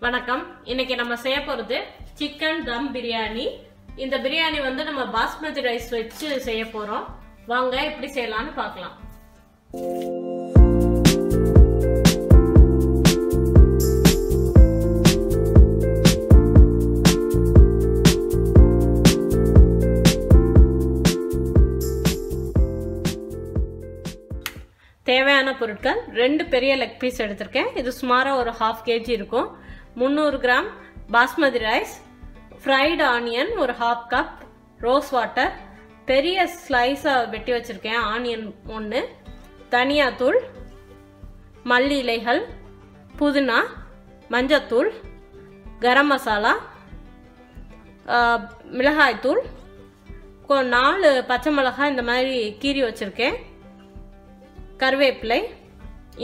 வணக்கம். இன்னைக்கு நம்ம செய்ய போறது சிக்கன் தம் பிரியாணி. இந்த பிரியாணி வந்து நம்ம பாஸ்மதி ரைஸ் வச்சு செய்ய போறோம். வாங்க எப்படி செய்யலாம்னு பார்க்கலாம். தேவையான பொருட்கள்: 2 பெரிய லெக் பீஸ் எடுத்திருக்கேன். இது சுமாரா ஒரு 1/2 kg இருக்கும். 300 gram basmati rice, fried onion ஒரு 1/2 கப், ரோஸ் வாட்டர், பெரிய ஸ்லைஸாக வெட்டி வச்சிருக்கேன் ஆனியன் 1, தனியாத்தூள், மல்லி இலைகள், புதினா, மஞ்சத்தூள், கரம் மசாலா, மிளகாய்த்தூள், 4 பச்சை மிளகாய் இந்த மாதிரி கீறி வச்சிருக்கேன், கருவேப்பிலை,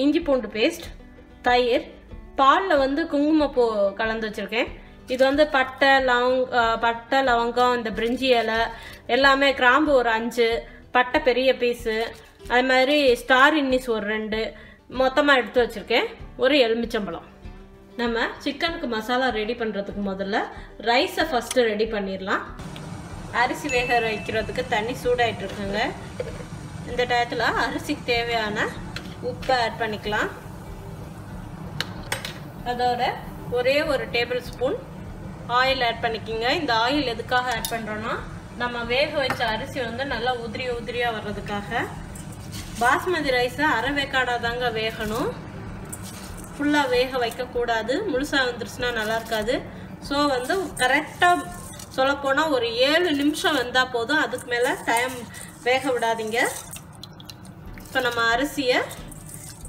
இஞ்சி பூண்டு பேஸ்ட், தயிர், பாலில் வந்து குங்குமப்பூ கலந்து வச்சுருக்கேன். இது வந்து பட்டை லவங்கம், இந்த பிரிஞ்சி இலை எல்லாமே, கிராம்பு ஒரு 5, பட்டை பெரிய பீஸு, அது மாதிரி ஸ்டார் இன்னிஸ் ஒரு 2 மொத்தமாக எடுத்து வச்சுருக்கேன். ஒரு எலுமிச்சம்பழம். நம்ம சிக்கனுக்கு மசாலா ரெடி பண்ணுறதுக்கு முதல்ல ரைஸை ஃபஸ்ட்டு ரெடி பண்ணிடலாம். அரிசி வேக வைக்கிறதுக்கு தண்ணி சூடாகிட்டு இருக்குங்க. இந்த டயத்தில் அரிசிக்கு தேவையான உப்பை ஆட் பண்ணிக்கலாம். அதோட ஒரே ஒரு டேபிள் ஸ்பூன் ஆயில் ஆட் பண்ணிக்கோங்க. இந்த ஆயில் எதுக்காக ஆட் பண்ணுறோன்னா, நம்ம வேக வச்ச அரிசி வந்து நல்லா உதிரியாக வர்றதுக்காக. பாஸ்மதி ரைஸை அரை வேக்காடாக தாங்க வேகணும், ஃபுல்லாக வேக வைக்கக்கூடாது. முழுசாக வந்துருச்சுன்னா நல்லா இருக்காது. ஸோ வந்து கரெக்டாக சொல்லப்போனால் ஒரு 7 நிமிஷம் வெந்தால் போதும், அதுக்கு மேலே டைம் வேக விடாதீங்க. இப்போ நம்ம அரிசியை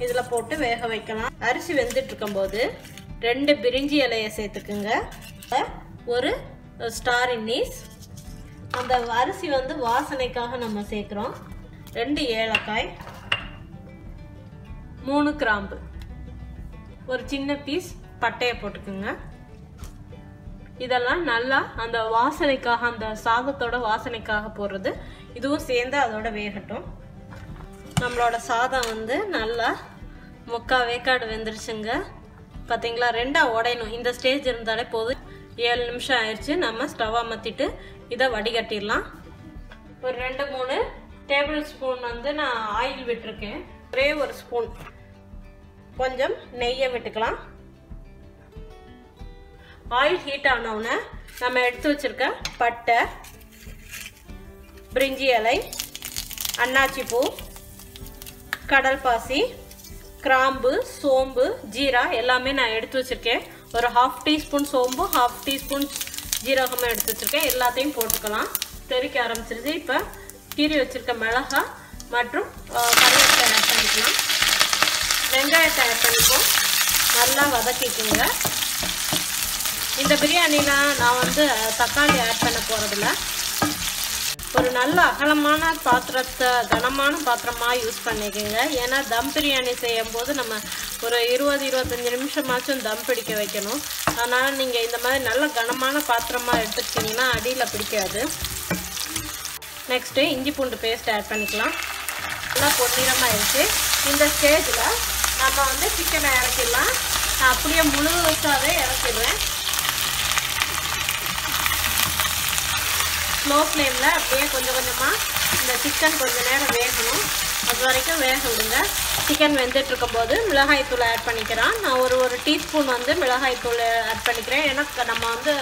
இதில் போட்டு வேக வைக்கலாம். அரிசி வெந்துட்டு இருக்கும்போது 2 பிரிஞ்சி இலையை சேர்த்துக்குங்க, ஒரு ஸ்டார் இன்னிஸ், அந்த அரிசி வந்து வாசனைக்காக நம்ம சேர்க்குறோம், 2 ஏலக்காய், 3 கிராம்பு, ஒரு சின்ன பீஸ் பட்டையை போட்டுக்குங்க. இதெல்லாம் நல்லா அந்த வாசனைக்காக, அந்த சாதத்தோட வாசனைக்காக போடுறது. இதுவும் சேர்ந்து அதோட வேகட்டும். நம்மளோட சாதம் வந்து நல்லா 3/4 வேக்காடு வெந்துருச்சுங்க. பார்த்தீங்களா, 2ஆக உடையணும். இந்த ஸ்டேஜ் இருந்தாலே போதும். 7 நிமிஷம் ஆயிடுச்சு. நம்ம ஸ்டவ் அமர்த்திட்டு இதை வடிகட்டிடலாம். ஒரு 2-3 டேபிள் ஸ்பூன் வந்து நான் ஆயில் விட்டுருக்கேன். ஒரே ஒரு ஸ்பூன் கொஞ்சம் நெய்யை விட்டுக்கலாம். ஆயில் ஹீட் ஆனவுடனே நம்ம எடுத்து வச்சிருக்க பட்டை, பிரிஞ்சி இலை, அன்னாச்சி பூ, கடல் பாசி, கிராம்பு, சோம்பு, ஜீரா எல்லாமே நான் எடுத்து வச்சிருக்கேன். ஒரு 1/2 டீஸ்பூன் சோம்பு, 1/2 டீஸ்பூன் ஜீரகமும் எடுத்து வச்சிருக்கேன். எல்லாத்தையும் போட்டுக்கலாம். தெறிக்க ஆரம்பிச்சிருச்சு. இப்போ கீறி வச்சிருக்க மிளகாய் மற்றும் கருவேப்பிலை ஆட் பண்ணிக்கலாம். வெங்காயத்தை ஆட் பண்ணிப்போம். நல்லா வதக்கிக்குங்க. இந்த பிரியாணினா நான் வந்து தக்காளி ஆட் பண்ண போகிறதில்ல. ஒரு நல்ல அகலமான பாத்திரத்தை, கனமான பாத்திரமாக யூஸ் பண்ணிக்கோங்க. ஏன்னா தம் பிரியாணி செய்யும் போது நம்ம ஒரு 20-25 நிமிஷமாச்சும் தம் பிடிக்க வைக்கணும். அதனால் நீங்கள் இந்த மாதிரி நல்ல கனமான பாத்திரமாக எடுத்துக்கிட்டிங்கன்னா அடியில் பிடிக்காது. நெக்ஸ்ட்டு இஞ்சி பூண்டு பேஸ்ட் ஆட் பண்ணிக்கலாம். நல்லா பொன்னிறமாகிடுச்சு. இந்த ஸ்டேஜில் நம்ம வந்து சிக்கனை இறக்கிடலாம். நான் அப்படியே முழுசாகவே இறக்கிடுவேன். ஸ்லோ ஃப்ளேமில் அப்படியே கொஞ்சம் கொஞ்சமாக இந்த சிக்கன் கொஞ்சம் நேரம் வேகணும். அது வரைக்கும் வேக விடுங்க. சிக்கன் வெந்துட்டு இருக்கும்போது மிளகாய்த்தூள் ஆட் பண்ணிக்கிறேன். நான் ஒரு டீஸ்பூன் வந்து மிளகாய்த்தூள் ஆட் பண்ணிக்கிறேன். ஏன்னா நம்ம வந்து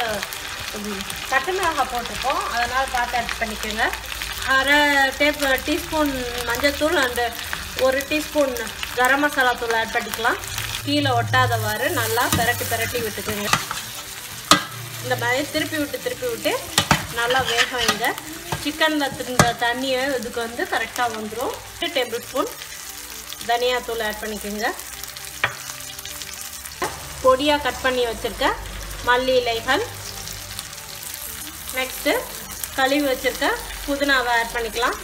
பட்டை மிளகாய் போட்டிருக்கோம், அதனால் பார்த்து ஆட் பண்ணிக்கோங்க. அரை டீஸ்பூன் மஞ்சத்தூள் அண்டு 1 டீஸ்பூன் கரம் மசாலா தூள் ஆட் பண்ணிக்கலாம். கீழே ஒட்டாதவாறு நல்லா பிரட்டி விட்டுக்குங்க. இந்த மாதிரி திருப்பி விட்டு நல்லா வேக வைங்க. சிக்கனில் இருந்த தண்ணியை இதுக்கு வந்து கரெக்டாக வந்துடும். 2 டேபிள் ஸ்பூன் தனியாத்தூள் ஆட் பண்ணிக்கோங்க. பொடியாக கட் பண்ணி வச்சுருக்க மல்லி இலைகள், நெக்ஸ்ட்டு கழுவி வச்சுருக்க புதினாவை ஆட் பண்ணிக்கலாம்.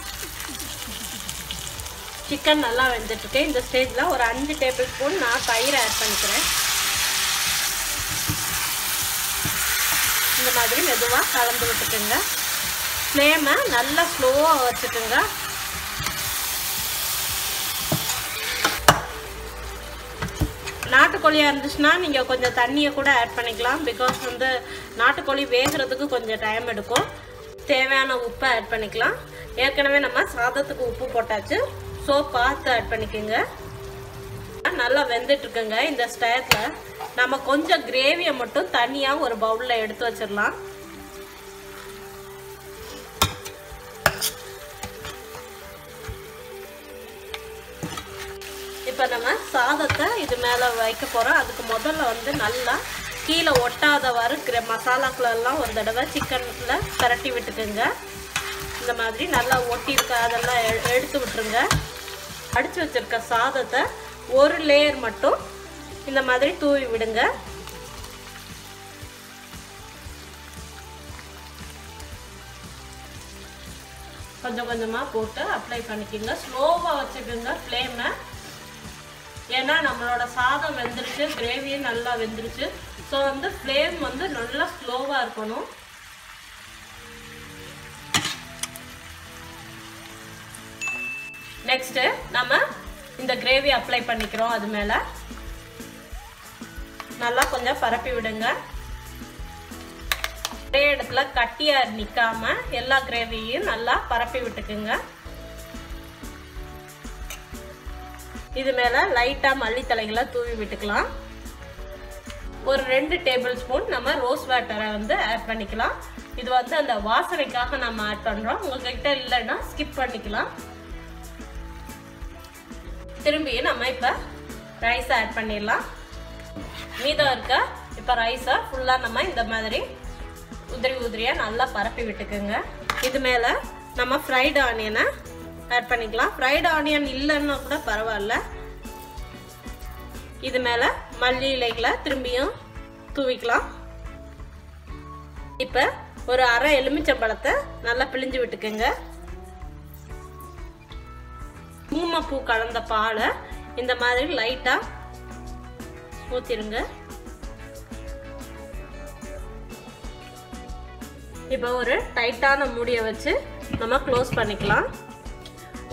சிக்கன் நல்லா வெந்துட்டுருக்கு. இந்த ஸ்டேஜில் ஒரு 5 டேபிள் ஸ்பூன் நான் தயிர் ஆட் பண்ணிக்கிறேன். இந்த மாதிரி மெதுவாக கலந்து விட்டுக்குங்க. ஃப்ளேமை நல்லா ஸ்லோவாக வச்சுக்குங்க. நாட்டுக்கோழியாக இருந்துச்சுன்னா நீங்கள் கொஞ்சம் தண்ணியை கூட ஆட் பண்ணிக்கலாம். பிகாஸ் வந்து நாட்டுக்கோழி வேகிறதுக்கு கொஞ்சம் டைம் எடுக்கும். தேவையான உப்பை ஆட் பண்ணிக்கலாம். ஏற்கனவே நம்ம சாதத்துக்கு உப்பு போட்டாச்சு. ஸோ பார்த்து ஆட் பண்ணிக்கோங்க. நல்லா வெந்துட்டுருக்குங்க. இந்த ஸ்டேஜில் நம்ம கொஞ்சம் கிரேவியை மட்டும் தனியாக ஒரு பவுலில் எடுத்து வச்சிடலாம். இப்போ நம்ம சாதத்தை இது மேலே வைக்க போகிறோம். அதுக்கு முதல்ல வந்து நல்லா கீழே ஒட்டாதவாறு மசாலாக்களெல்லாம் ஒரு தடவை சிக்கனில் பரட்டி விட்டுக்குங்க. இந்த மாதிரி நல்லா ஒட்டியிருக்க அதெல்லாம் எடுத்து விட்டுருங்க. அடித்து வச்சுருக்க சாதத்தை ஒரு லேயர் மட்டும் இந்த மாதிரி தூவி விடுங்க. கொஞ்சம் கொஞ்சமாக போட்டு அப்ளை பண்ணிக்கோங்க. ஸ்லோவாக வச்சுக்கோங்க ஃப்ளேமை. ஏன்னா நம்மளோட சாதம் வெந்துருச்சு, கிரேவியும் நல்லா வெந்துருச்சு. ஸோ வந்து ஃப்ளேம் வந்து நல்லா ஸ்லோவாக இருக்கணும். நெக்ஸ்ட்டு நம்ம இந்த கிரேவி அப்ளை பண்ணிக்கிறோம். அது மேலே நல்லா கொஞ்சம் பரப்பி விடுங்க. ஒரே இடத்துல கட்டியாக நிற்காம எல்லா கிரேவியும் நல்லா பரப்பி விட்டுக்குங்க. இது மேலே லைட்டாக மல்லித்தலைகளை தூவி விட்டுக்கலாம். ஒரு 2 டேபிள் ஸ்பூன் நம்ம ரோஸ் வாட்டரை வந்து ஆட் பண்ணிக்கலாம். இது வந்து அந்த வாசனைக்காக நம்ம ஆட் பண்ணுறோம். உங்ககிட்ட இல்லைன்னா ஸ்கிப் பண்ணிக்கலாம். திரும்பி நம்ம இப்போ ரைஸை ஆட் பண்ணிடலாம். மீதம் இருக்க இப்போ ரைஸை ஃபுல்லாக நம்ம இந்த மாதிரி உதிரியாக நல்லா பரப்பி விட்டுக்குங்க. இது மேலே நம்ம ஃப்ரைடு ஆனியனை ஆட் பண்ணிக்கலாம். ஃப்ரைடு ஆனியன் இல்லைன்னா கூட பரவாயில்ல. இது மேலே மல்லி இலைகளை திரும்பியும் தூவிக்கலாம். இப்போ ஒரு அரை எலுமிச்சம்பழத்தை நல்லா பிழிஞ்சு விட்டுக்குங்க. குங்குமப்பூ கலந்த பாலை இந்த மாதிரி லைட்டாக ஊற்றிடுங்க. இப்போ ஒரு டைட்டான மூடியை வச்சு நம்ம க்ளோஸ் பண்ணிக்கலாம்.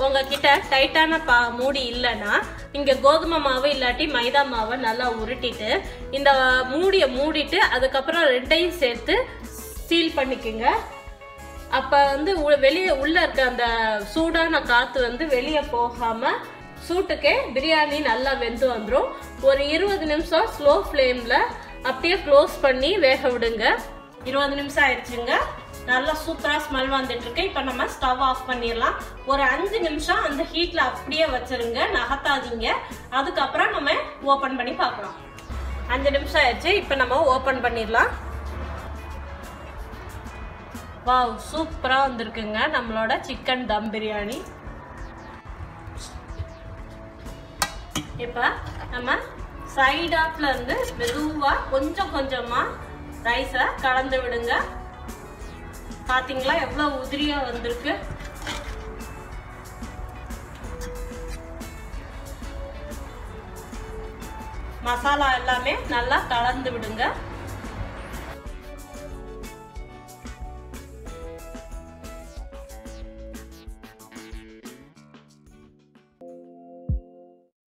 உங்ககிட்ட டைட்டான மூடி இல்லைன்னா நீங்கள் கோதுமை மாவு இல்லாட்டி மைதா மாவை நல்லா உருட்டிட்டு இந்த மூடியை மூடிட்டு அதுக்கப்புறம் 2ஐயும் சேர்த்து சீல் பண்ணிக்கோங்க. அப்போ வந்து வெளியே உள்ளே இருக்க அந்த சூடான காற்று வந்து வெளியே போகாமல் சூட்டுக்கே பிரியாணி நல்லா வெந்து வந்துடும். ஒரு 20 நிமிஷம் ஸ்லோ ஃப்ளேமில் அப்படியே க்ளோஸ் பண்ணி வேக விடுங்க. 20 நிமிஷம் ஆயிடுச்சுங்க. நல்லா சூப்பராக ஸ்மெல் வந்துட்டு இருக்கு. இப்போ நம்ம ஸ்டவ் ஆஃப் பண்ணிடலாம். ஒரு 5 நிமிஷம் அந்த ஹீட்டில் அப்படியே வச்சிருங்க, நகர்த்தாதீங்க. அதுக்கப்புறம் நம்ம ஓப்பன் பண்ணி பார்க்கலாம். 5 நிமிஷம் ஆயிடுச்சு. இப்போ நம்ம ஓப்பன் பண்ணிடலாம். வாவ், சூப்பராக வந்திருக்குங்க நம்மளோட சிக்கன் தம் பிரியாணி. இப்போ நம்ம சைட் ஆஃப்ல இருந்து மெதுவாக கொஞ்சம் கொஞ்சமாக ரைஸை கலந்து விடுங்க. பார்த்தீங்களா எவ்வளோ உதிரியாக வந்திருக்கு. மசாலா எல்லாமே நல்லா கலந்து விடுங்க.